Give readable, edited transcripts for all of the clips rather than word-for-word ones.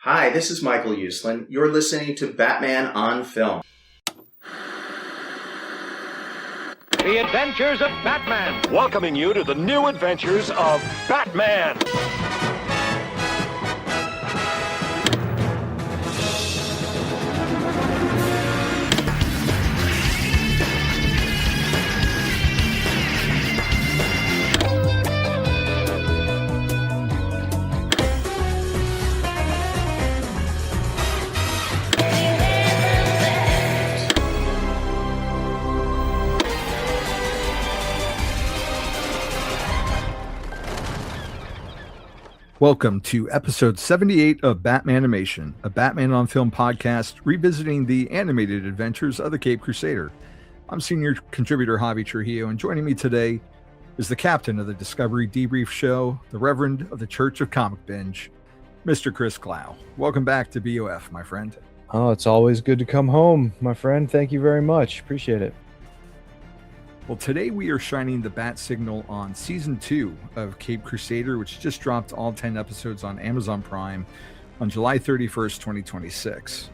Hi, this is Michael Uslan. You're listening to Batman on Film. The Adventures of Batman. Welcoming you to the new adventures of Batman. Welcome to episode 78 of Batmanimation, a Batman on Film podcast revisiting the animated adventures of the Caped Crusader. I'm senior contributor Javi Trujillo, and joining me today is the captain of the Discovery Debrief Show, the Reverend of the Church of Comic Binge, Mr. Chris Clow. Welcome back to BOF, my friend. Oh, it's always good to come home, my friend. Thank you very much. Appreciate it. Well, today we are shining the bat signal on season 2 of Caped Crusader, which just dropped all 10 episodes on Amazon Prime on July 31st, 2026.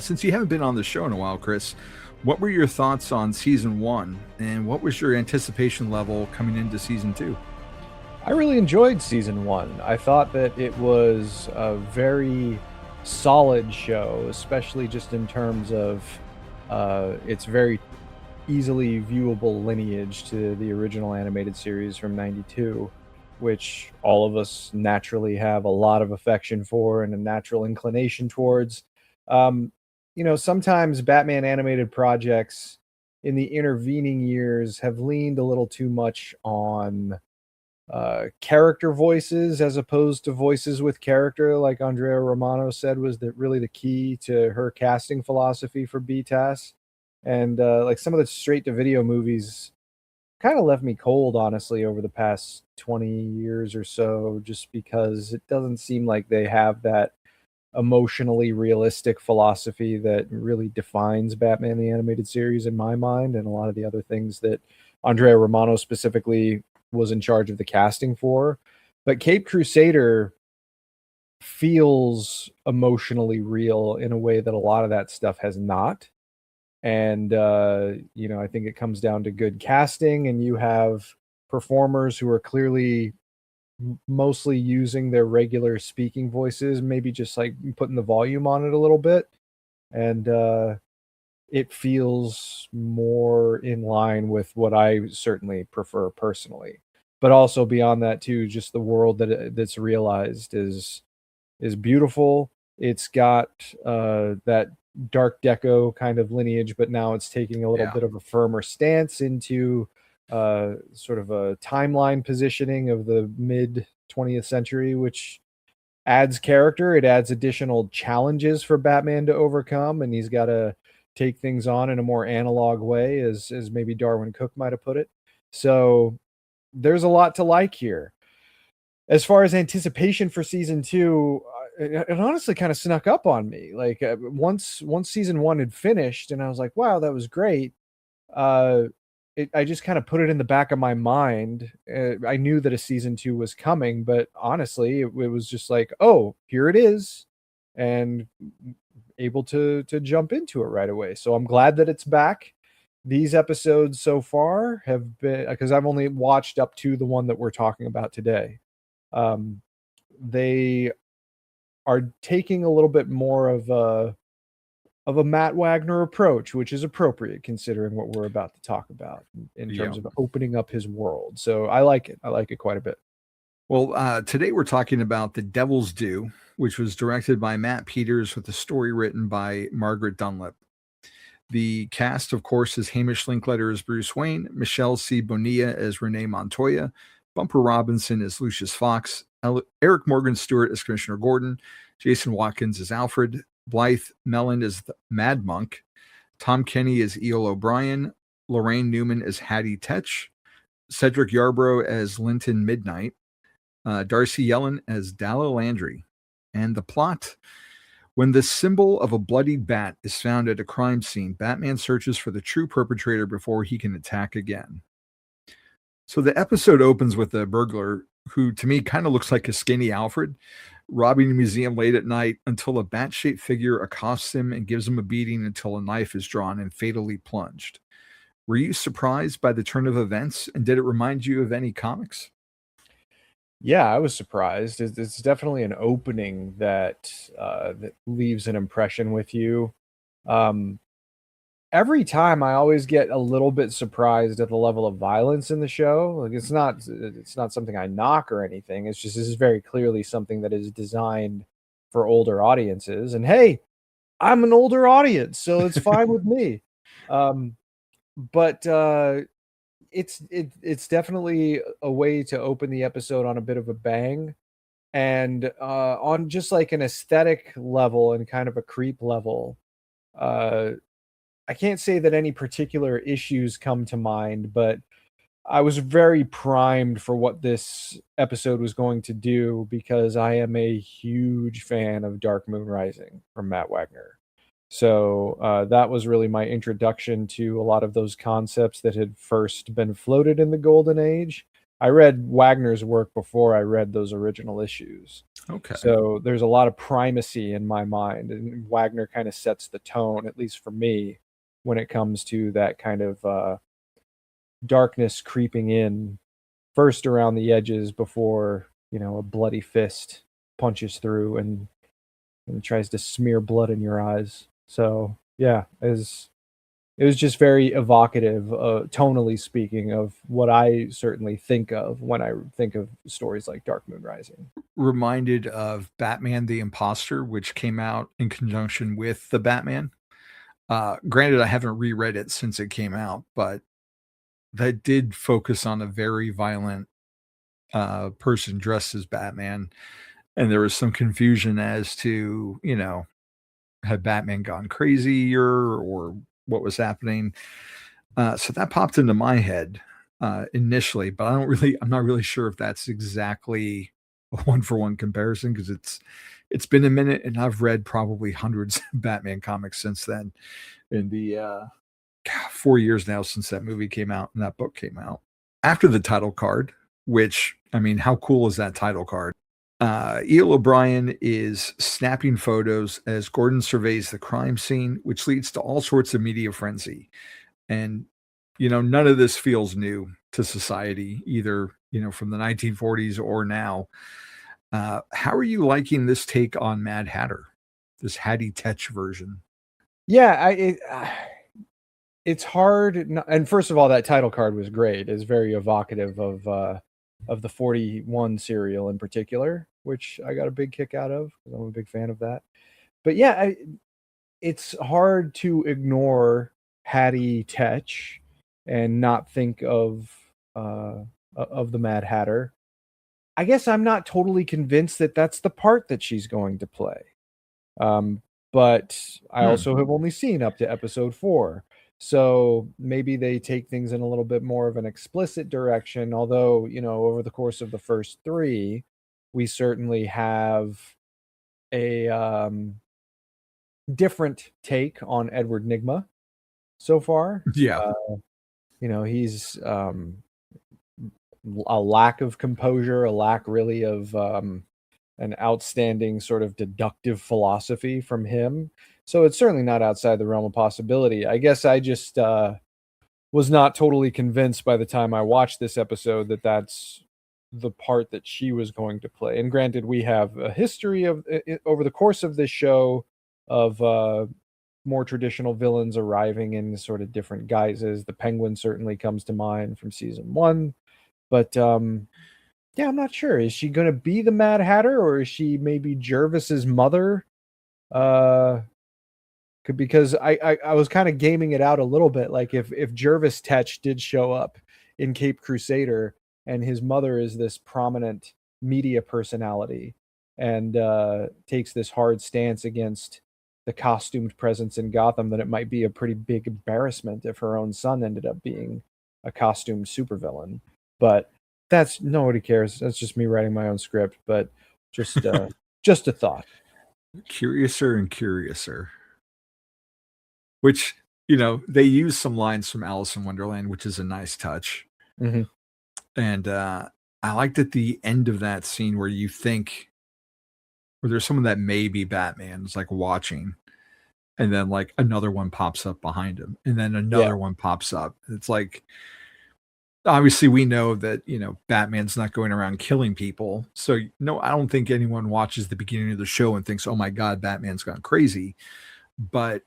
Since you haven't been on the show in a while, Chris, what were your thoughts on season 1, and what was your anticipation level coming into season 2? I really enjoyed season 1. I thought that it was a very solid show, especially just in terms of its very easily viewable lineage to the original animated series from '92, which all of us naturally have a lot of affection for and a natural inclination towards. Sometimes Batman animated projects in the intervening years have leaned a little too much on character voices as opposed to voices with character, like Andrea Romano said was really the key to her casting philosophy for BTAS. And like some of the straight-to-video movies kind of left me cold, honestly, over the past 20 years or so, just because it doesn't seem like they have that emotionally realistic philosophy that really defines Batman the Animated Series in my mind, and a lot of the other things that Andrea Romano specifically was in charge of the casting for. But Caped Crusader feels emotionally real in a way that a lot of that stuff has not. And, I think it comes down to good casting, and you have performers who are clearly mostly using their regular speaking voices, maybe just like putting the volume on it a little bit. And it feels more in line with what I certainly prefer personally. But also beyond that, too, just the world that's realized is beautiful. It's got that dark deco kind of lineage, but now it's taking a little bit of a firmer stance into sort of a timeline positioning of the mid 20th century, which adds character. It adds additional challenges for Batman to overcome, and he's got to take things on in a more analog way, as maybe Darwin Cook might have put it. So there's a lot to like here. As far as anticipation for season 2, it honestly kind of snuck up on me. Like once season 1 had finished, and I was like, "Wow, that was great." I just kind of put it in the back of my mind. I knew that a season 2 was coming, but honestly, it was just like, "Oh, here it is," and able to jump into it right away. So I'm glad that it's back. These episodes so far have been, because I've only watched up to the one that we're talking about today. They are taking a little bit more of a Matt Wagner approach, which is appropriate considering what we're about to talk about in terms of opening up his world. So I like it. I like it quite a bit. Well, today we're talking about The Devil's Due, which was directed by Matt Peters with a story written by Margaret Dunlap. The cast, of course, is Hamish Linklater as Bruce Wayne, Michelle C. Bonilla as Renee Montoya, Bumper Robinson as Lucius Fox, Eric Morgan Stewart as Commissioner Gordon, Jason Watkins as Alfred, Blythe Melland as the Mad Monk, Tom Kenny as Eel O'Brien, Lorraine Newman as Hattie Tetch, Cedric Yarbrough as Linton Midnight, Darcy Yellen as Dalla Landry. And the plot: when the symbol of a bloodied bat is found at a crime scene, Batman searches for the true perpetrator before he can attack again. So the episode opens with a burglar who, to me, kind of looks like a skinny Alfred, robbing a museum late at night until a bat-shaped figure accosts him and gives him a beating until a knife is drawn and fatally plunged. Were you surprised by the turn of events, and did it remind you of any comics? Yeah, I was surprised. It's definitely an opening that that leaves an impression with you. Um, every time I always get a little bit surprised at the level of violence in the show. Like it's not something I knock or anything. It's just this is very clearly something that is designed for older audiences. And hey, I'm an older audience, so it's fine with me. Um, but it's definitely a way to open the episode on a bit of a bang, and on just like an aesthetic level and kind of a creep level. Uh, I can't say that any particular issues come to mind, but I was very primed for what this episode was going to do because I am a huge fan of Dark Moon Rising from Matt Wagner. So that was really my introduction to a lot of those concepts that had first been floated in the Golden Age. I read Wagner's work before I read those original issues. Okay. So there's a lot of primacy in my mind, and Wagner kind of sets the tone, at least for me, when it comes to that kind of darkness creeping in first around the edges before, a bloody fist punches through and tries to smear blood in your eyes. So yeah, it was just very evocative, tonally speaking, of what I certainly think of when I think of stories like Dark Moon Rising. Reminded of Batman the Imposter, which came out in conjunction with the Batman. Granted, I haven't reread it since it came out, but that did focus on a very violent person dressed as Batman. And there was some confusion as to, had Batman gone crazier or what was happening. So that popped into my head initially, but I'm not really sure if that's exactly a one-for-one comparison because it's been a minute and I've read probably hundreds of Batman comics since then. In the 4 years now since that movie came out and that book came out. After the title card, which, I mean, how cool is that title card? Eel O'Brien is snapping photos as Gordon surveys the crime scene, which leads to all sorts of media frenzy. And, none of this feels new to society, either, from the 1940s or now. How are you liking this take on Mad Hatter, this Hattie Tetch version? Yeah, it's hard. And first of all, that title card was great. It's very evocative of the 41 serial in particular, which I got a big kick out of because I'm a big fan of that. But yeah, it's hard to ignore Hattie Tetch and not think of the Mad Hatter. I guess I'm not totally convinced that that's the part that she's going to play. But I also have only seen up to episode 4. So maybe they take things in a little bit more of an explicit direction. Although, over the course of the first 3, we certainly have a different take on Edward Nygma so far. Yeah. He's a lack of composure, a lack really of an outstanding sort of deductive philosophy from him. So it's certainly not outside the realm of possibility. I guess I just was not totally convinced by the time I watched this episode that that's the part that she was going to play. And granted, we have a history of over the course of this show of more traditional villains arriving in sort of different guises. The Penguin certainly comes to mind from season 1. But yeah, I'm not sure. Is she going to be the Mad Hatter, or is she maybe Jervis's mother? Because I was kind of gaming it out a little bit. Like if Jervis Tetch did show up in Cape Crusader and his mother is this prominent media personality and takes this hard stance against the costumed presence in Gotham, then it might be a pretty big embarrassment if her own son ended up being a costumed supervillain. But that's nobody cares. That's just me writing my own script, but just just a thought. Curiouser and curiouser. Which, they use some lines from Alice in Wonderland, which is a nice touch. Mm-hmm. And I liked at the end of that scene where you think or there's someone that may be Batman. It's like watching, and then like another one pops up behind him, and then another one pops up. It's like, obviously we know that, you know, Batman's not going around killing people. So no, I don't think anyone watches the beginning of the show and thinks, oh my God, Batman's gone crazy. But,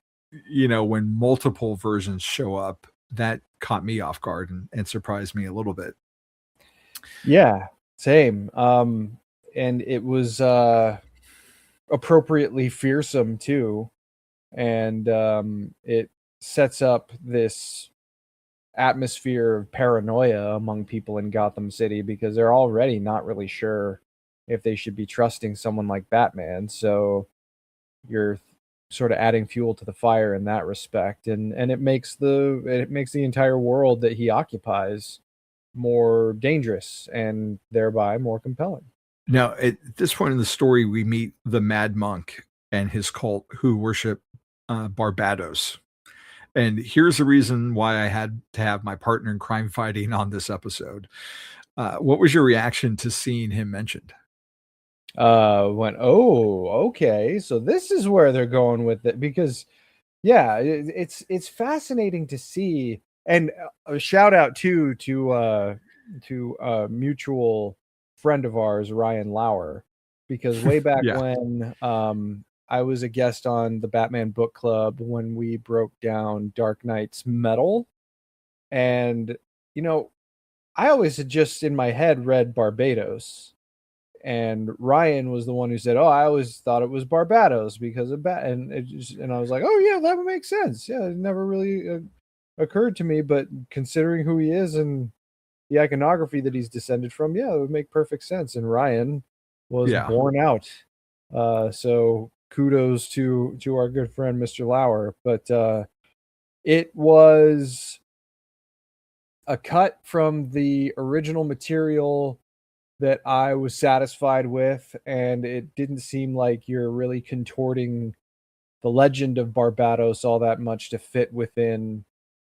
you know, when multiple versions show up, that caught me off guard and surprised me a little bit. Yeah, same. And it was appropriately fearsome too. And it sets up this atmosphere of paranoia among people in Gotham City, because they're already not really sure if they should be trusting someone like Batman. So you're sort of adding fuel to the fire in that respect, and it makes the entire world that he occupies more dangerous and thereby more compelling. Now, at this point in the story, we meet the Mad Monk and his cult who worship Barbados. And here's the reason why I had to have my partner in crime fighting on this episode. What was your reaction to seeing him mentioned? Went, oh, okay, so this is where they're going with it, because yeah, it's fascinating to see. And a shout out to a mutual friend of ours, Ryan Lauer, because way back when I was a guest on the Batman Book Club when we broke down Dark Knight's Metal, and you know, I always had just in my head read Barbados. And Ryan was the one who said, "Oh, I always thought it was Barbados because of and I was like, "Oh yeah, that would make sense." Yeah, it never really occurred to me, but considering who he is and the iconography that he's descended from, yeah, it would make perfect sense. And Ryan was born out. So kudos to our good friend Mr. Lauer. But it was a cut from the original material that I was satisfied with, and it didn't seem like you're really contorting the legend of Barbados all that much to fit within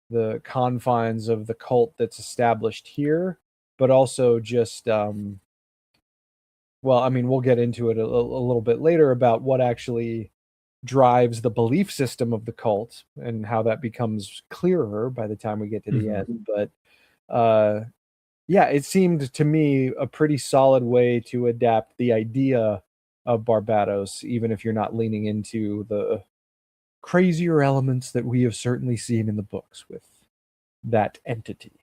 the confines of the cult that's established here, but also just well, I mean, we'll get into it a little bit later about what actually drives the belief system of the cult and how that becomes clearer by the time we get to the end. But yeah, it seemed to me a pretty solid way to adapt the idea of Barbados, even if you're not leaning into the crazier elements that we have certainly seen in the books with that entity.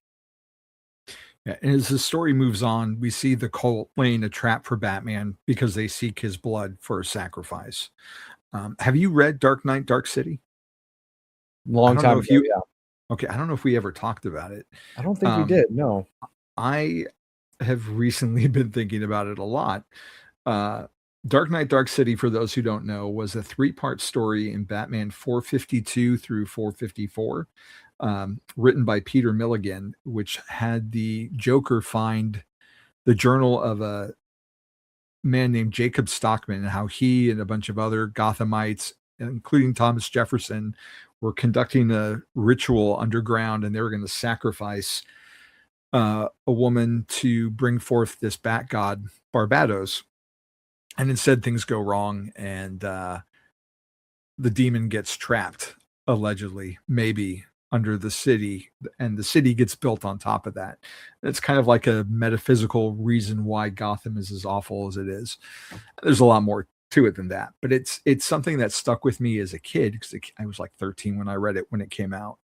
Yeah, and as the story moves on, we see the cult laying a trap for Batman because they seek his blood for a sacrifice. Have you read Dark Knight, Dark City? Long time ago, yeah. Okay, I don't know if we ever talked about it. I don't think we did, no. I have recently been thinking about it a lot. Dark Knight, Dark City, for those who don't know, was a 3-part story in Batman 452 through 454, written by Peter Milligan, which had the Joker find the journal of a man named Jacob Stockman and how he and a bunch of other Gothamites, including Thomas Jefferson, were conducting a ritual underground, and they were going to sacrifice a woman to bring forth this bat god Barbados. And instead things go wrong, and the demon gets trapped, allegedly, maybe under the city, and the city gets built on top of that. It's kind of like a metaphysical reason why Gotham is as awful as it is. There's a lot more to it than that, but it's something that stuck with me as a kid, because I was like 13 when I read it when it came out.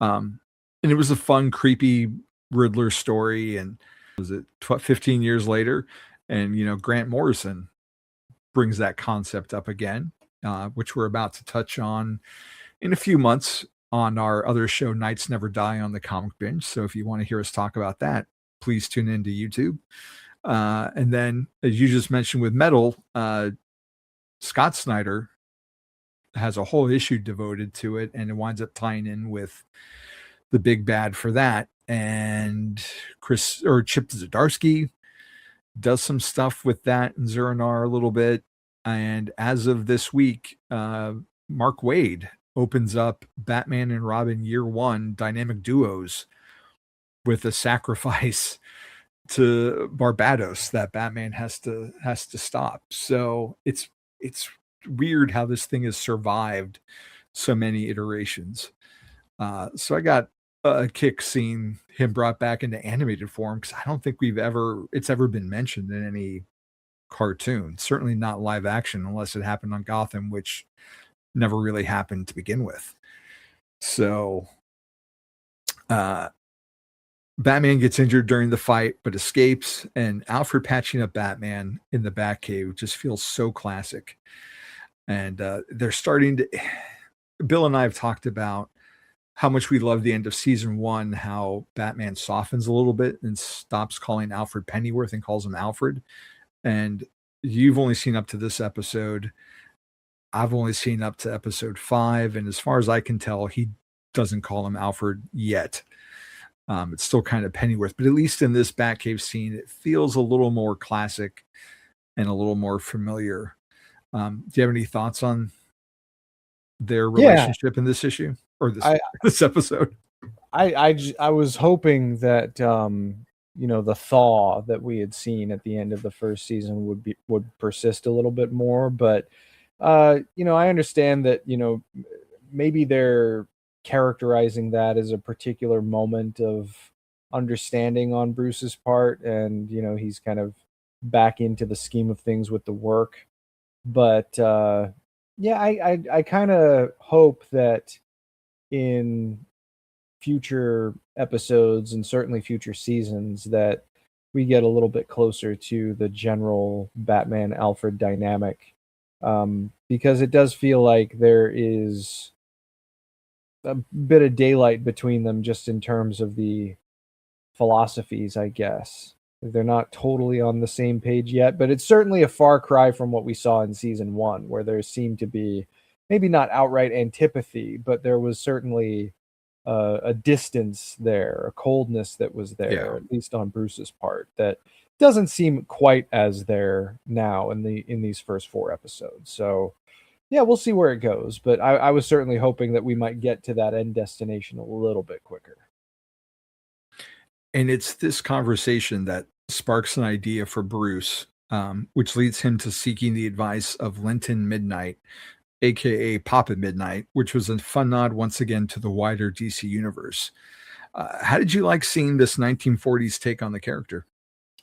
And it was a fun, creepy Riddler story. And was it 15 years later, and you know, Grant Morrison brings that concept up again, which we're about to touch on in a few months on our other show, Nights Never Die, on the Comic Binge. So if you want to hear us talk about that, please tune into YouTube. And then, as you just mentioned with Metal, Scott Snyder has a whole issue devoted to it, and it winds up tying in with the big bad for that. And Chip Zdarsky does some stuff with that and Zur-En-Arrh a little bit. And as of this week, Mark Waid opens up Batman and Robin Year One dynamic duos with a sacrifice to Barbados that Batman has to stop. So it's weird how this thing has survived so many iterations. So I got a kick seeing him brought back into animated form, because I don't think it's ever been mentioned in any cartoon. Certainly not live action, unless it happened on Gotham, which never really happened to begin with. So Batman gets injured during the fight, but escapes, and Alfred patching up Batman in the Batcave just feels so classic. And they're starting to. Bill and I have talked about how much we love the end of season 1, how Batman softens a little bit and stops calling Alfred Pennyworth and calls him Alfred. And you've only seen up to this episode. I've only seen up to episode 5. And as far as I can tell, he doesn't call him Alfred yet. It's still kind of Pennyworth, but at least in this Batcave scene, it feels a little more classic and a little more familiar. Do you have any thoughts on their relationship in this issue or this episode? I was hoping that the thaw that we had seen at the end of the first season would persist a little bit more, but I understand that maybe they're characterizing that as a particular moment of understanding on Bruce's part, and he's kind of back into the scheme of things with the work. But I kind of hope that in future episodes and certainly future seasons that we get a little bit closer to the general Batman Alfred dynamic, because it does feel like there is a bit of daylight between them, just in terms of the philosophies, I guess. They're not totally on the same page yet, but it's certainly a far cry from what we saw in season 1, where there seemed to be maybe not outright antipathy, but there was certainly a distance there, a coldness that was there, at least on Bruce's part, that doesn't seem quite as there now in these first 4 episodes. So yeah, we'll see where it goes, but I was certainly hoping that we might get to that end destination a little bit quicker. And it's this conversation that sparks an idea for Bruce, which leads him to seeking the advice of Linton Midnight, aka Papa Midnight, which was a fun nod once again to the wider DC universe. How did you like seeing this 1940s take on the character?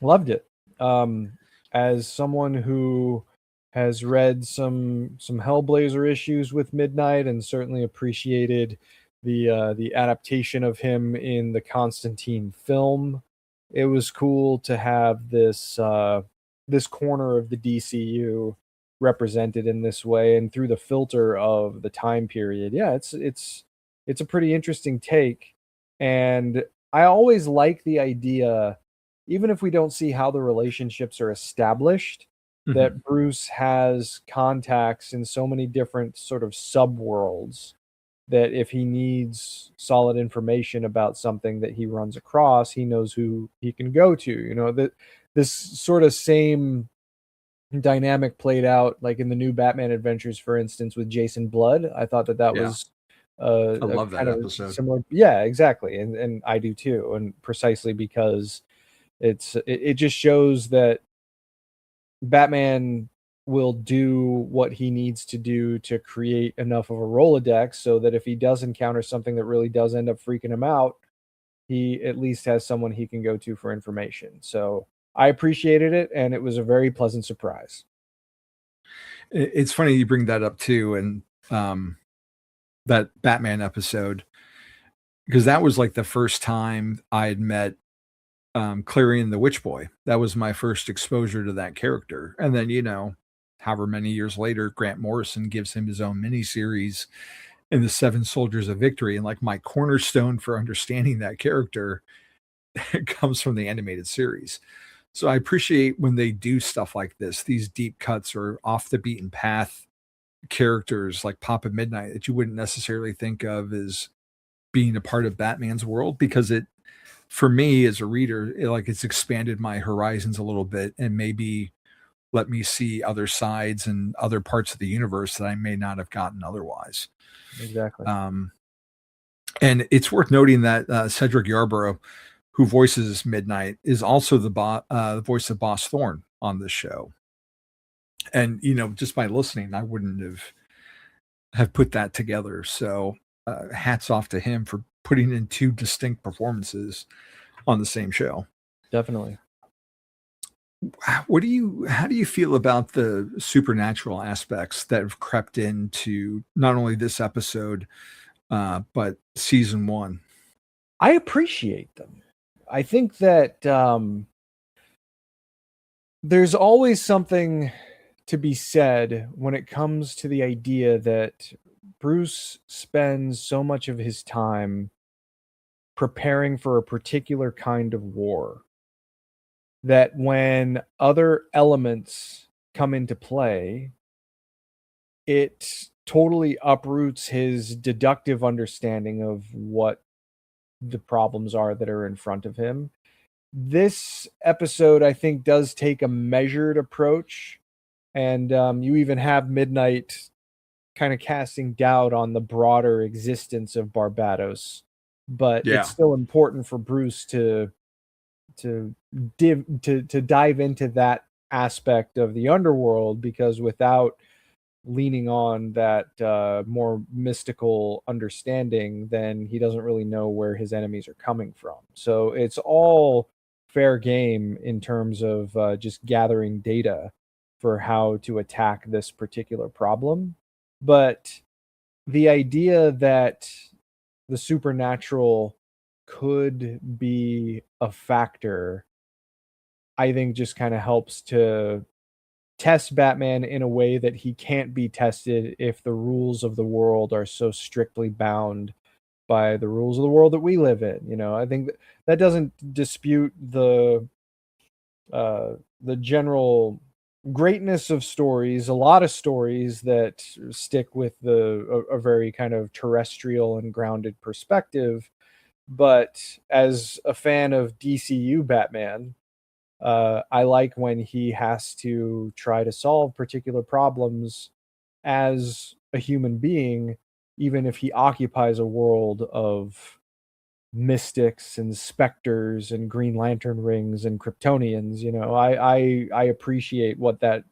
Loved it. As someone who has read some Hellblazer issues with Midnight, and certainly appreciated the adaptation of him in the Constantine film, it was cool to have this corner of the DCU represented in this way, and through the filter of the time period. Yeah, it's a pretty interesting take, and I always like the idea, even if we don't see how the relationships are established, that Bruce has contacts in so many different sort of subworlds, that if he needs solid information about something that he runs across, he knows who he can go to. That this sort of same dynamic played out like in the new Batman adventures, for instance, with Jason Blood. I thought that was I love that episode. Similar. Yeah, exactly. And I do too. And precisely because it just shows that Batman will do what he needs to do to create enough of a Rolodex, so that if he does encounter something that really does end up freaking him out, he at least has someone he can go to for information. So I appreciated it, and it was a very pleasant surprise. It's funny you bring that up too, and that Batman episode, because that was like the first time I had met Clarion the Witch Boy. That was my first exposure to that character. And then, however many years later, Grant Morrison gives him his own miniseries in the 7 Soldiers of Victory. And like my cornerstone for understanding that character comes from the animated series. So I appreciate when they do stuff like this, these deep cuts or off the beaten path characters like Papa Midnight that you wouldn't necessarily think of as being a part of Batman's world, because it, for me as a reader, it's expanded my horizons a little bit and maybe let me see other sides and other parts of the universe that I may not have gotten otherwise. Exactly. And it's worth noting that Cedric Yarborough who voices Midnight, is also the voice of Boss Thorne on this show. And, just by listening, I wouldn't have put that together. So hats off to him for putting in two distinct performances on the same show. Definitely. How do you feel about the supernatural aspects that have crept into not only this episode, but season 1? I appreciate them. I think that there's always something to be said when it comes to the idea that Bruce spends so much of his time preparing for a particular kind of war that when other elements come into play, it totally uproots his deductive understanding of what the problems are that are in front of him. This episode, I think, does take a measured approach. And you even have Midnight kind of casting doubt on the broader existence of Barbados. But it's still important for Bruce to dive into that aspect of the underworld, because without leaning on that more mystical understanding, then he doesn't really know where his enemies are coming from. So it's all fair game in terms of just gathering data for how to attack this particular problem. But the idea that the supernatural could be a factor, I think, just kind of helps to test Batman in a way that he can't be tested if the rules of the world are so strictly bound by the rules of the world that we live in. I think that doesn't dispute the general greatness of stories. A lot of stories that stick with a very kind of terrestrial and grounded perspective. But as a fan of DCU Batman, I like when he has to try to solve particular problems as a human being, even if he occupies a world of mystics and specters and Green Lantern rings and Kryptonians. I appreciate what that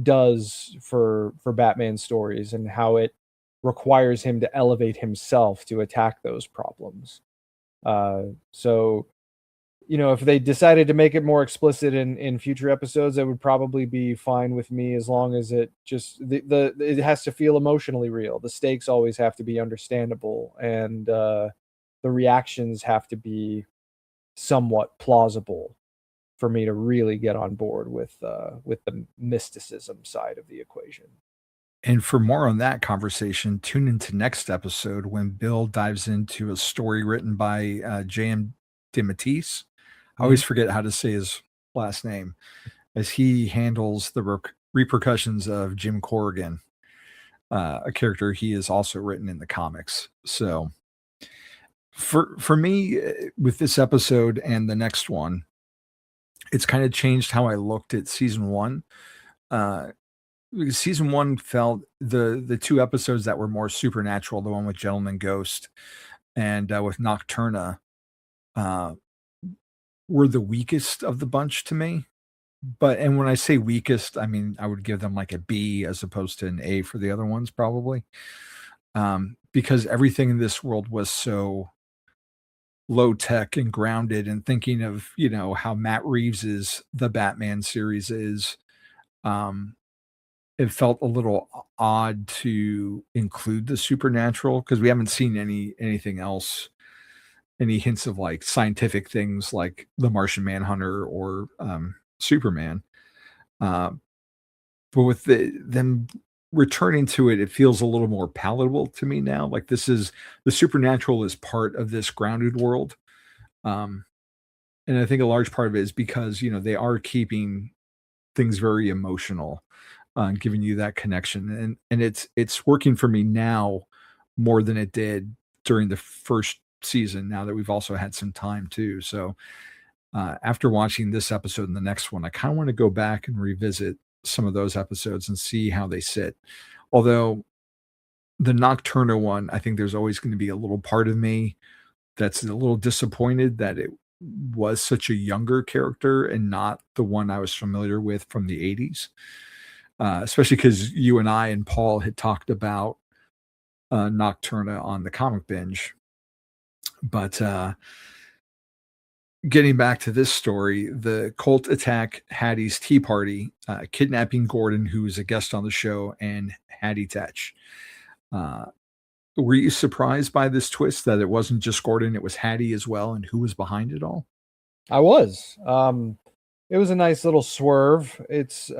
does for Batman stories and how it requires him to elevate himself to attack those problems. So if they decided to make it more explicit in future episodes, that would probably be fine with me, as long as it just it has to feel emotionally real. The stakes always have to be understandable, and the reactions have to be somewhat plausible for me to really get on board with the mysticism side of the equation. And for more on that conversation, tune into next episode when Bill dives into a story written by J.M. DeMatteis. I always forget how to say his last name, as he handles the repercussions of Jim Corrigan, a character he has also written in the comics. So for me, with this episode and the next one, it's kind of changed how I looked at season 1. Because season 1 felt the two episodes that were more supernatural, the one with Gentleman Ghost and with Nocturna, were the weakest of the bunch to me. And when I say weakest, I mean, I would give them like a B as opposed to an A for the other ones, probably. Because everything in this world was so low tech and grounded, and thinking of, how Matt Reeves's The Batman series is, it felt a little odd to include the supernatural, because we haven't seen anything else, any hints of like scientific things like the Martian Manhunter or Superman. But with them returning to it, it feels a little more palatable to me now. Like the supernatural is part of this grounded world. And I think a large part of it is because, they are keeping things very emotional, giving you that connection. And it's working for me now more than it did during the first season, now that we've also had some time too. So after watching this episode and the next one, I kind of want to go back and revisit some of those episodes and see how they sit. Although the Nocturna one, I think there's always going to be a little part of me that's a little disappointed that it was such a younger character and not the one I was familiar with from the 80s. Especially because you and I and Paul had talked about Nocturna on the Comic Binge. But getting back to this story, the cult attack Hattie's tea party, kidnapping Gordon, who was a guest on the show, and Hattie Tetch. Were you surprised by this twist that it wasn't just Gordon, it was Hattie as well, and who was behind it all? I was. It was a nice little swerve.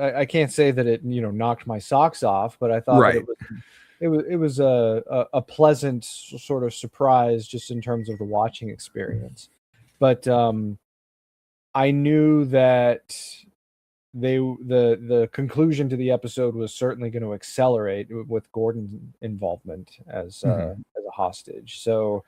I can't say that it knocked my socks off, but I thought that it was a pleasant sort of surprise just in terms of the watching experience. But I knew that the conclusion to the episode was certainly going to accelerate with Gordon's involvement as a hostage. So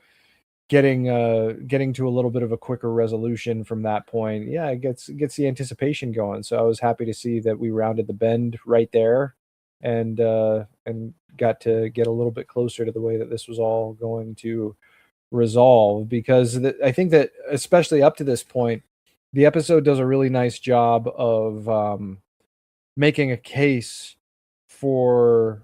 getting to a little bit of a quicker resolution from that point, yeah, it gets the anticipation going. So I was happy to see that we rounded the bend right there, and got to get a little bit closer to the way that this was all going to resolve, because I think that especially up to this point, the episode does a really nice job of making a case for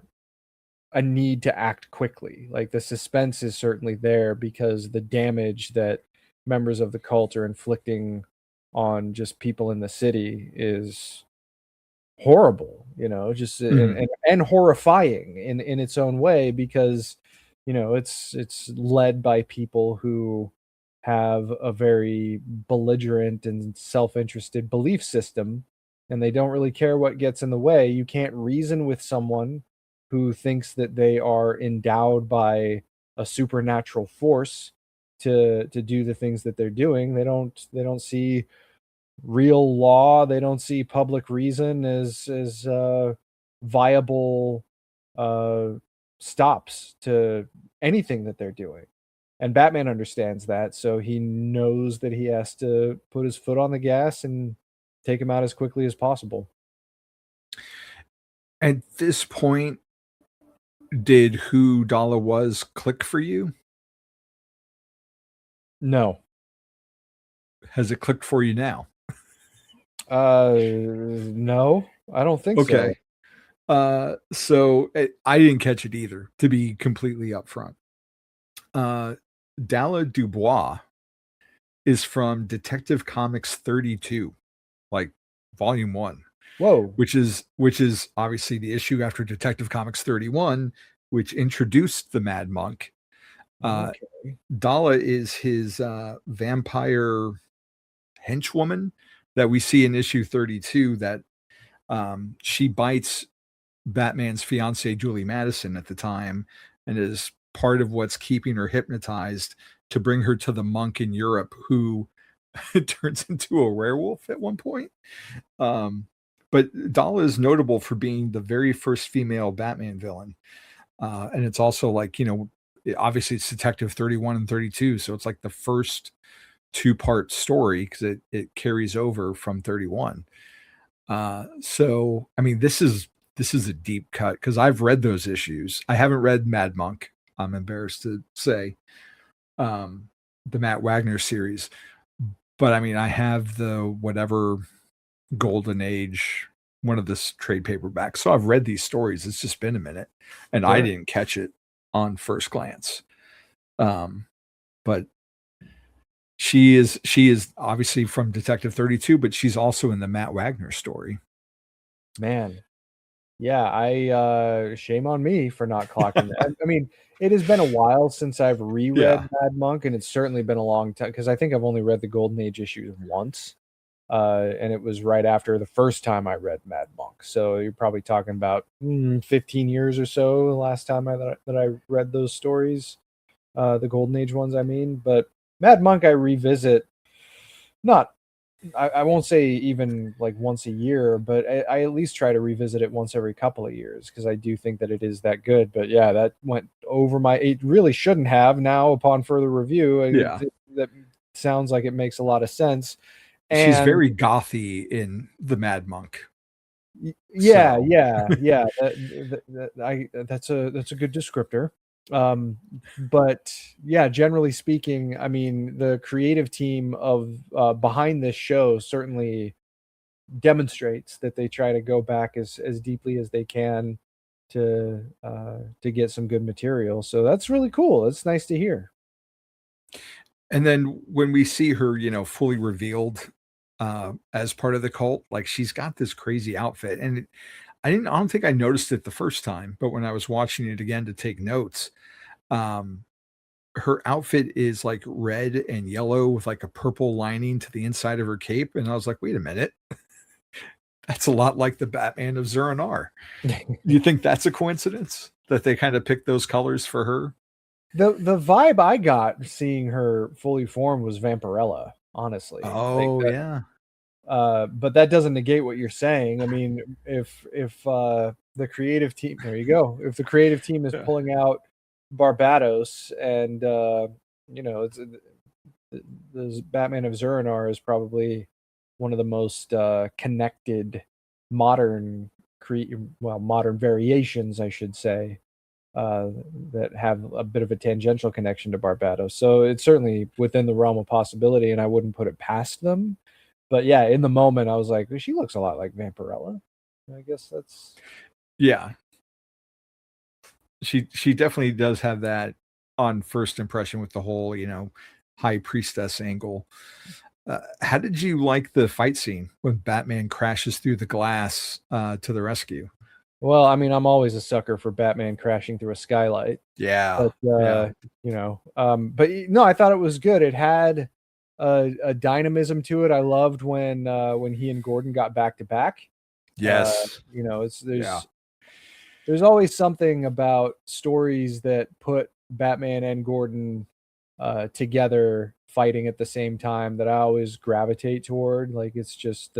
a need to act quickly. Like, the suspense is certainly there because the damage that members of the cult are inflicting on just people in the city is horrible, just and horrifying in its own way, because it's led by people who have a very belligerent and self-interested belief system, and they don't really care what gets in the way. You can't reason with someone who thinks that they are endowed by a supernatural force to do the things that they're doing. They don't see real law. They don't see public reason as viable stops to anything that they're doing. And Batman understands that, so he knows that he has to put his foot on the gas and take him out as quickly as possible. At this point, did who Dala was click for you? No. Has it clicked for you now? No, I don't think so. Okay. So I didn't catch it either, to be completely upfront. Dala Dubois is from Detective Comics 32, like volume 1. Whoa. Which is obviously the issue after Detective Comics 31, which introduced the Mad Monk. Okay. Dala is his vampire henchwoman that we see in issue 32, that she bites Batman's fiancée Julie Madison at the time, and is part of what's keeping her hypnotized to bring her to the monk in Europe, who turns into a werewolf at one point. But Dala is notable for being the very first female Batman villain. And it's also like, obviously it's Detective 31 and 32. So it's like the first 2-part story, because it carries over from 31. So, I mean, this is a deep cut, because I've read those issues. I haven't read Mad Monk, I'm embarrassed to say, the Matt Wagner series. But I mean, I have the whatever Golden Age, one of the trade paperbacks. So I've read these stories. It's just been a minute, and I didn't catch it on first glance. But she is obviously from Detective 32, but she's also in the Matt Wagner story. Man. Yeah, shame on me for not clocking that. I mean, it has been a while since I've reread Mad Monk, and it's certainly been a long time, because I think I've only read the Golden Age issues once. And it was right after the first time I read Mad Monk. So you're probably talking about 15 years or so the last time that I read those stories, the Golden Age ones, I mean. But Mad Monk I revisit, I won't say even like once a year, but I at least try to revisit it once every couple of years, because I do think that it is that good. But yeah, that went over it really shouldn't have. Now, upon further review, that sounds like it makes a lot of sense. And she's very gothy in the Mad Monk. Yeah. That's a good descriptor. But yeah, generally speaking, I mean, the creative team of behind this show certainly demonstrates that they try to go back as deeply as they can to get some good material. So that's really cool. It's nice to hear. And then when we see her, fully revealed as part of the cult, like she's got this crazy outfit. And I don't think I noticed it the first time, but when I was watching it again to take notes, um, her outfit is like red and yellow with like a purple lining to the inside of her cape. And I was like, wait a minute. That's a lot like the Batman of Zur-En-Arrh. You think that's a coincidence that they kind of picked those colors for her? The vibe I got seeing her fully formed was Vampirella, honestly. Oh, yeah. But that doesn't negate what you're saying. I mean, if the creative team, there you go. If the creative team is pulling out Barbados, and it's the Batman of Zur-En-Arrh is probably one of the most connected modern modern variations, I should say, that have a bit of a tangential connection to Barbados. So it's certainly within the realm of possibility, and I wouldn't put it past them. But yeah, in the moment, I was like, she looks a lot like Vampirella. I guess that's Yeah. She definitely does have that on first impression with the whole, high priestess angle. How did you like the fight scene when Batman crashes through the glass to the rescue? well. I mean, I'm always a sucker for Batman crashing through a skylight, Yeah. but Yeah. no, I thought it was good. It had a dynamism to it. I loved when he and Gordon got back to back. Yes. It's Yeah. there's always something about stories that put Batman and Gordon together fighting at the same time that I always gravitate toward. Like it's just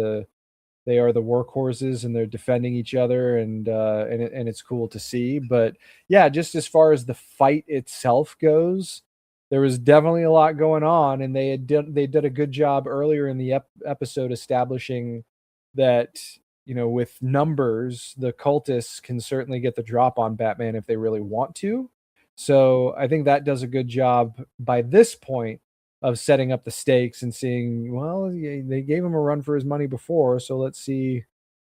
they are the workhorses and they're defending each other, and it's cool to see. But yeah, just as far as the fight itself goes, there was definitely a lot going on, and they did a good job earlier in the episode establishing that with numbers, the cultists can certainly get the drop on Batman if they really want to. So I think that does a good job by this point of setting up the stakes and seeing, well, they gave him a run for his money before, so let's see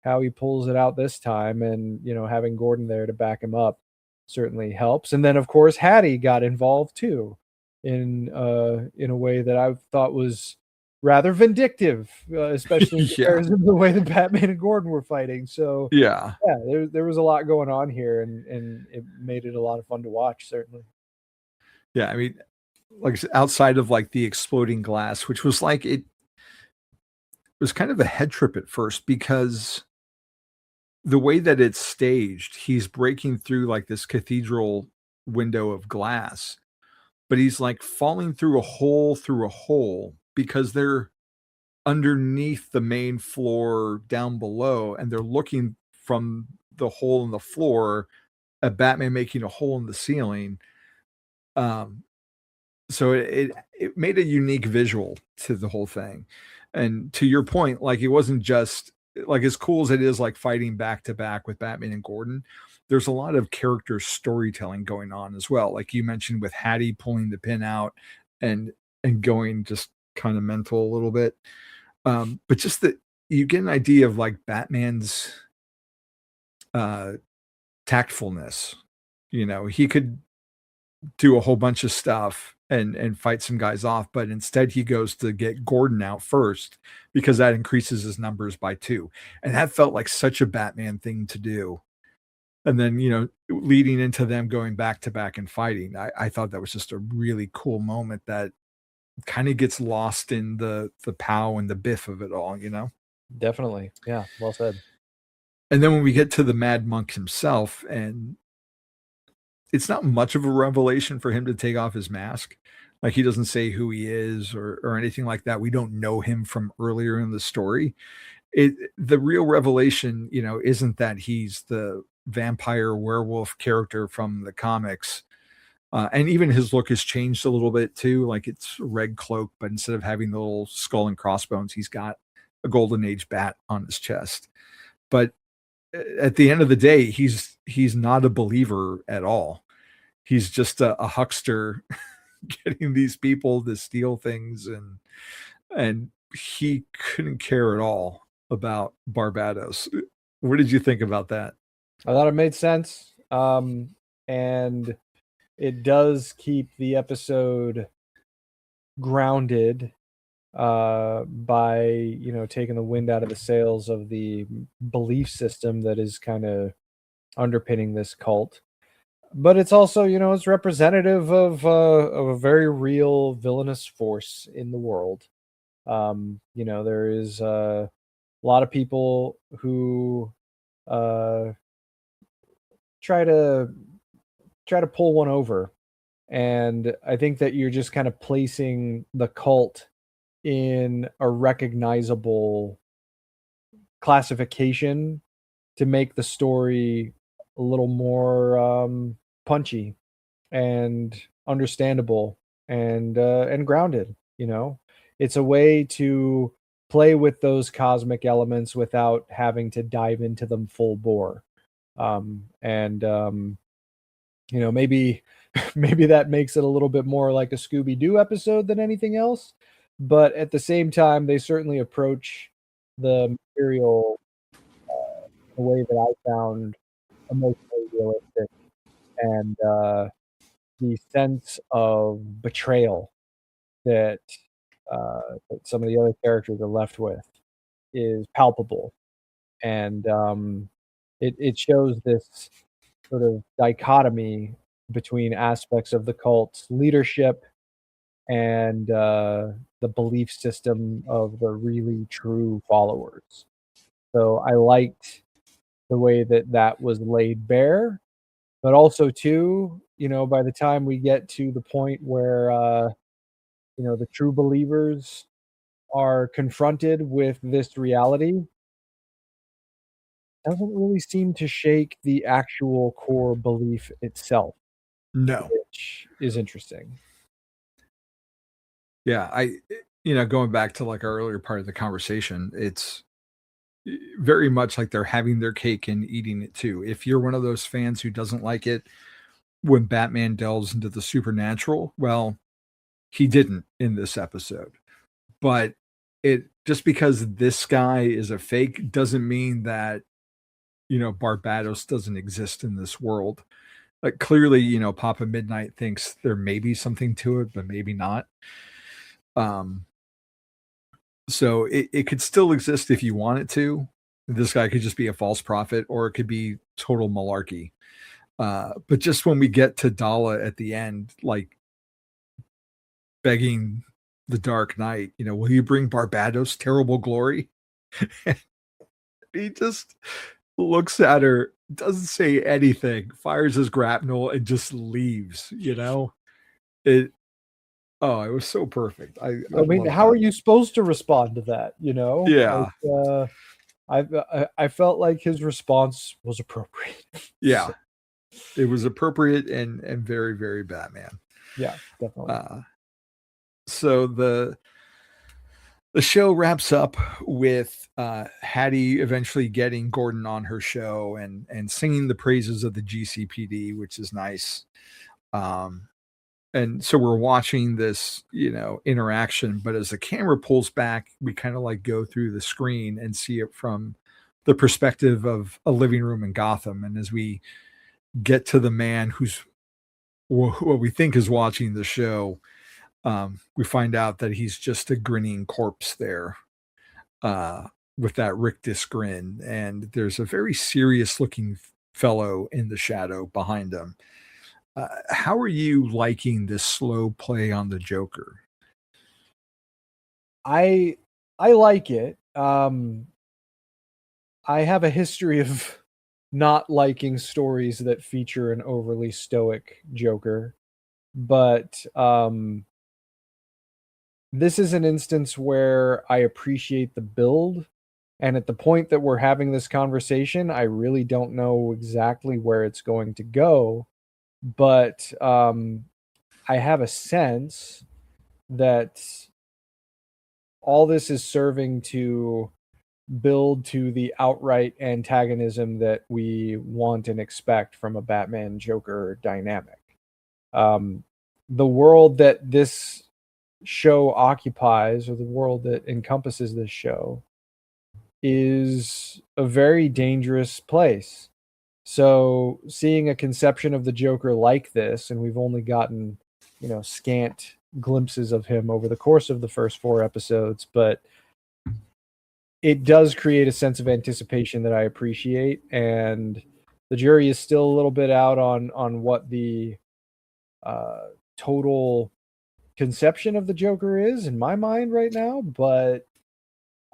how he pulls it out this time. And having Gordon there to back him up certainly helps. And then of course Hattie got involved too, in a way that I thought was rather vindictive, especially in Yeah. comparison to the way that Batman and Gordon were fighting. So Yeah. yeah, there was a lot going on here, and it made it a lot of fun to watch, certainly. Yeah. I mean, like I said, outside of like the exploding glass, which was like it was kind of a head trip at first because the way that it's staged, he's breaking through like this cathedral window of glass, but he's like falling through a hole because they're underneath the main floor down below, and they're looking from the hole in the floor at Batman making a hole in the ceiling. Um, so it made a unique visual to the whole thing. And to your point, like it wasn't just like as cool as it is like fighting back to back with Batman and Gordon, there's a lot of character storytelling going on as well. Like you mentioned with Hattie pulling the pin out and going just kind of mental a little bit. But just that you get an idea of like Batman's uh tactfulness. He could do a whole bunch of stuff and fight some guys off, but instead he goes to get Gordon out first because that increases his numbers by 2. And that felt like such a Batman thing to do. And then, leading into them going back to back and fighting, I thought that was just a really cool moment that kind of gets lost in the pow and the biff of it all. Definitely. Yeah, well said. And then when we get to the Mad Monk himself, and it's not much of a revelation for him to take off his mask. Like he doesn't say who he is or anything like that. We don't know him from earlier in the story. The real revelation, isn't that he's the vampire werewolf character from the comics. And even his look has changed a little bit too. Like it's a red cloak, but instead of having the little skull and crossbones, he's got a golden age bat on his chest. But at the end of the day, he's not a believer at all. he's just a huckster getting these people to steal things, and he couldn't care at all about Barbados. What did you think about that? I thought it made sense. And it does keep the episode grounded by, you know, taking the wind out of the sails of the belief system that is kind of underpinning this cult. But it's also, you know, it's representative of a very real villainous force in the world. You know, there is a lot of people who try to pull one over, and I think that you're just kind of placing the cult in a recognizable classification to make the story a little more punchy and understandable and grounded. You know, it's a way to play with those cosmic elements without having to dive into them full bore. You know, maybe maybe that makes it a little bit more like a Scooby-Doo episode than anything else, but at the same time they certainly approach the material the way that I found emotionally realistic, and the sense of betrayal that that some of the other characters are left with is palpable, and it shows this sort of dichotomy between aspects of the cult's leadership and the belief system of the really true followers. So I liked the way that that was laid bare, but also too, you know, by the time we get to the point where you know, the true believers are confronted with this reality, doesn't really seem to shake the actual core belief itself, No. which is interesting. Yeah, you know, going back to like our earlier part of the conversation, it's very much like they're having their cake and eating it too. If you're one of those fans who doesn't like it when Batman delves into the supernatural, well, he didn't in this episode. But it just because this guy is a fake doesn't mean that, you know, Barbados doesn't exist in this world. Like clearly, you know, Papa Midnight thinks there may be something to it, but maybe not. Um, so it could still exist if you want it to. This guy could just be a false prophet, or it could be total malarkey. But just when we get to Dala at the end, like begging the Dark Knight, you know, will you bring Barbados terrible glory? He just looks at her, doesn't say anything, fires his grapnel, and just leaves. You know, it. Oh, it was so perfect. I mean, love how that. are you supposed to respond to that? You know, Yeah. I felt like his response was appropriate. Yeah, it was appropriate and very, very Batman. Yeah, definitely. So the show wraps up with Hattie eventually getting Gordon on her show and singing the praises of the GCPD, which is nice. And so we're watching this, you know, interaction, but as the camera pulls back, we kind of like go through the screen and see it from the perspective of a living room in Gotham. And as we get to the man who's what we think is watching the show, we find out that he's just a grinning corpse there with that rictus grin. And there's a very serious looking fellow in the shadow behind him. How are you liking this slow play on the Joker? I like it. I have a history of not liking stories that feature an overly stoic Joker, but this is an instance where I appreciate the build, and at the point that we're having this conversation, I really don't know exactly where it's going to go, but I have a sense that all this is serving to build to the outright antagonism that we want and expect from a Batman Joker dynamic. The world that this show occupies, or the world that encompasses this show, is a very dangerous place. So seeing a conception of the Joker like this, and we've only gotten, scant glimpses of him over the course of the first 4 episodes, but it does create a sense of anticipation that I appreciate. And the jury is still a little bit out on what the total conception of the Joker is in my mind right now, but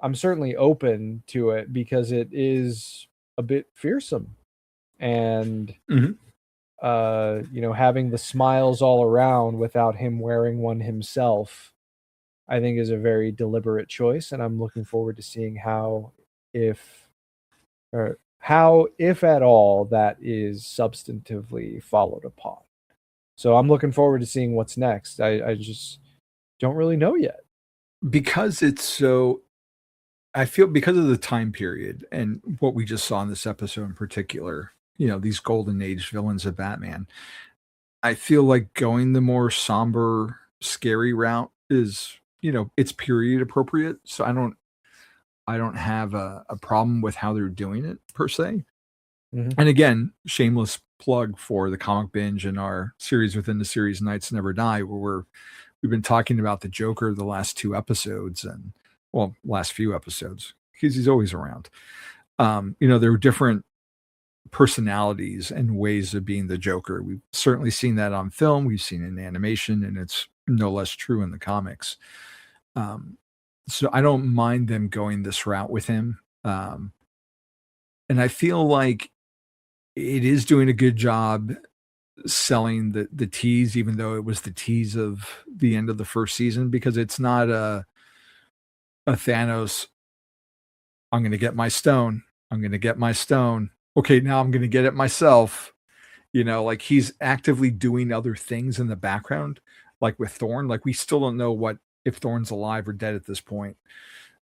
I'm certainly open to it because it is a bit fearsome. And having the smiles all around without him wearing one himself, I think is a very deliberate choice, and I'm looking forward to seeing how, if at all, that is substantively followed upon. So I'm looking forward to seeing what's next. I just don't really know yet. Because it's so, I feel, because of the time period and what we just saw in this episode in particular, these golden age villains of Batman, I feel like going the more somber, scary route is, it's period appropriate. So I don't have a problem with how they're doing it per se. Mhm. And again, shameless plug for the Comic Binge and our series within the series, Nights Never Die, where we've been talking about the Joker the last 2 episodes, and last few episodes, because he's always around. There were different personalities and ways of being the Joker. We've certainly seen that on film, we've seen it in animation, and it's no less true in the comics. So I don't mind them going this route with him. And I feel like it is doing a good job selling the tease, even though it was the tease of the end of the first season, because it's not a Thanos, I'm going to get my stone. I'm going to get my stone. Okay, now I'm going to get it myself. Like he's actively doing other things in the background, like with Thorn. Like we still don't know if Thorn's alive or dead at this point.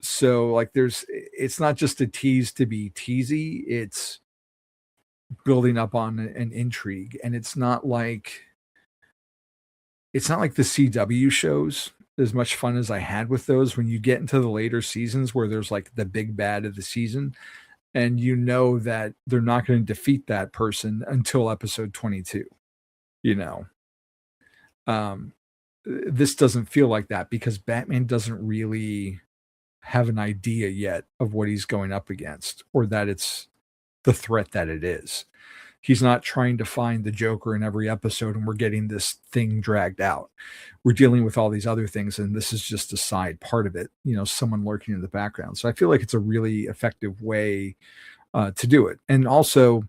So like it's not just a tease to be teasy. It's building up on an intrigue, and it's not like the CW shows, as much fun as I had with those, when you get into the later seasons where there's like the big bad of the season, and that they're not going to defeat that person until episode 22. This doesn't feel like that, because Batman doesn't really have an idea yet of what he's going up against, or that it's the threat that it is. He's not trying to find the Joker in every episode and we're getting this thing dragged out. We're dealing with all these other things, and this is just a side part of it, someone lurking in the background. So I feel like it's a really effective way to do it. And also,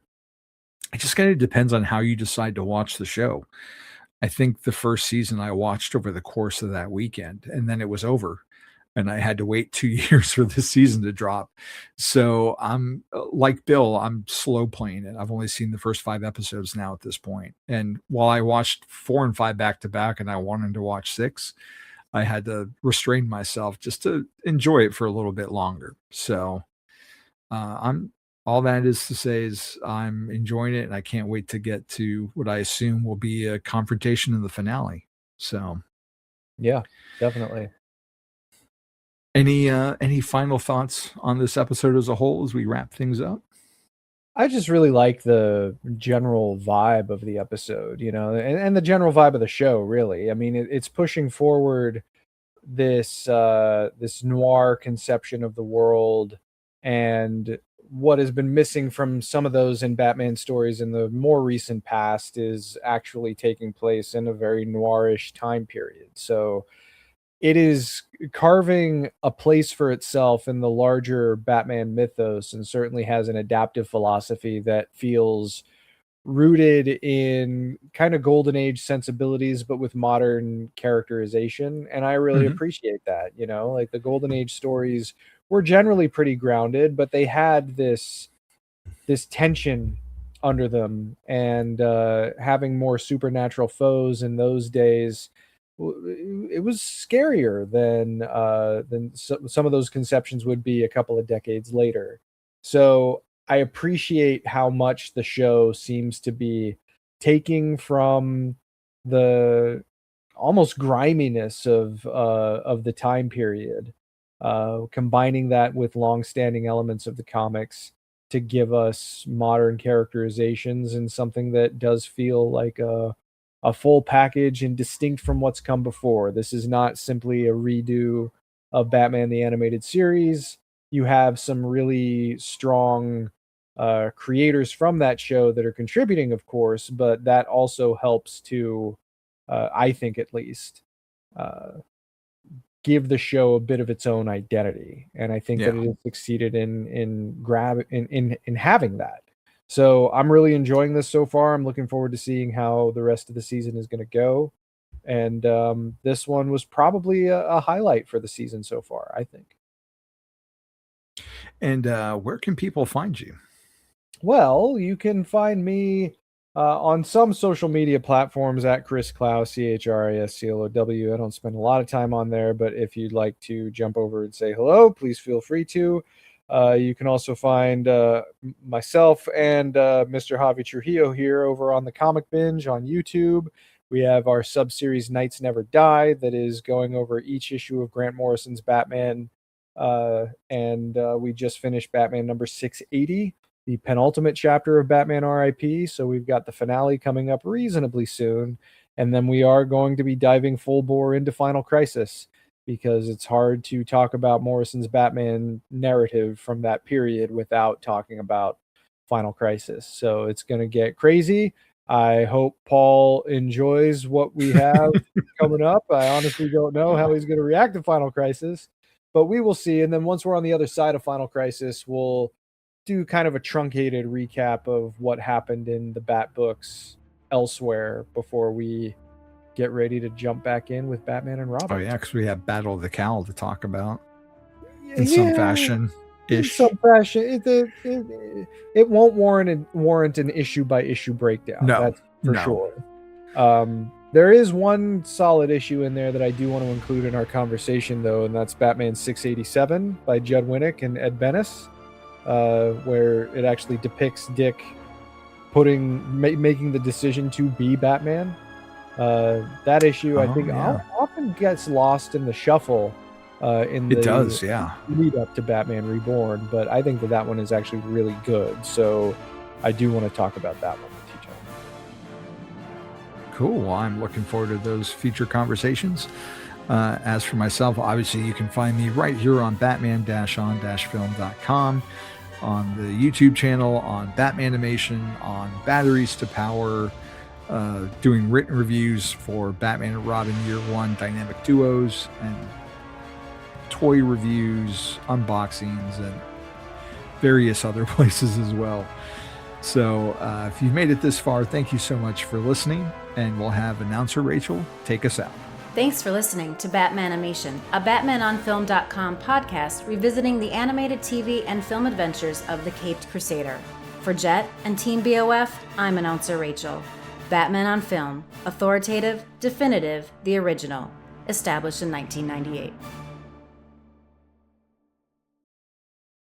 it just kind of depends on how you decide to watch the show. I think the first season I watched over the course of that weekend, and then it was over. And I had to wait 2 years for this season to drop. So I'm like Bill, I'm slow playing it. I've only seen the first 5 episodes now at this point. And while I watched 4 and 5 back to back, and I wanted to watch 6, I had to restrain myself just to enjoy it for a little bit longer. So all that is to say is I'm enjoying it, and I can't wait to get to what I assume will be a confrontation in the finale. So yeah, definitely. Any final thoughts on this episode as a whole as we wrap things up? I just really like the general vibe of the episode, and the general vibe of the show, really. I mean, it's pushing forward this noir conception of the world, and what has been missing from some of those in Batman stories in the more recent past is actually taking place in a very noirish time period. So it is carving a place for itself in the larger Batman mythos, and certainly has an adaptive philosophy that feels rooted in kind of golden age sensibilities, but with modern characterization. And I really appreciate that. Like the golden age stories were generally pretty grounded, but they had this tension under them, and having more supernatural foes in those days, it was scarier than some of those conceptions would be a couple of decades later. So I appreciate how much the show seems to be taking from the almost griminess of the time period, combining that with long-standing elements of the comics to give us modern characterizations and something that does feel like a full package and distinct from what's come before. This is not simply a redo of Batman the Animated Series. You have some really strong creators from that show that are contributing, of course, but that also helps to, I think at least, give the show a bit of its own identity. And I think that it has succeeded in having that. So I'm really enjoying this so far. I'm looking forward to seeing how the rest of the season is going to go. And this one was probably a highlight for the season so far, I think. And where can people find you? Well, you can find me on some social media platforms at Chris Clow, CHRISCLOW. I don't spend a lot of time on there, but if you'd like to jump over and say hello, please feel free to. You can also find myself and Mr. Javi Trujillo here over on the Comic Binge on YouTube. We have our sub-series Nights Never Die that is going over each issue of Grant Morrison's Batman. And we just finished Batman number 680, the penultimate chapter of Batman R.I.P. So we've got the finale coming up reasonably soon. And then we are going to be diving full bore into Final Crisis, because it's hard to talk about Morrison's Batman narrative from that period without talking about Final Crisis. So it's going to get crazy. I hope Paul enjoys what we have coming up. I honestly don't know how he's going to react to Final Crisis, but we will see. And then once we're on the other side of Final Crisis, we'll do kind of a truncated recap of what happened in the Bat books elsewhere before we get ready to jump back in with Batman and Robin. Oh yeah, because we have Battle of the Cowl to talk about in some fashion. In some fashion, it won't warrant an issue by issue breakdown. No, that's for sure. There is one solid issue in there that I do want to include in our conversation, though, and that's Batman 687 by Judd Winnick and Ed Benes, where it actually depicts Dick making the decision to be Batman. That issue, I think, often gets lost in the shuffle. Lead up to Batman Reborn, but I think that one is actually really good. So I do want to talk about that one with you, John. Cool. Well, I'm looking forward to those future conversations. As for myself, obviously you can find me right here on batman-on-film.com, on the YouTube channel, on Batmanimation, on Batteries to Power, doing written reviews for Batman and Robin Year One Dynamic Duos, and toy reviews, unboxings, and various other places as well. So if you've made it this far, thank you so much for listening, and we'll have announcer Rachel take us out. Thanks for listening to Batmanimation, a BatmanOnFilm.com podcast revisiting the animated TV and film adventures of the Caped Crusader. For Jett and Team BOF, I'm announcer Rachel. Batman on Film, authoritative, definitive, the original, established in 1998.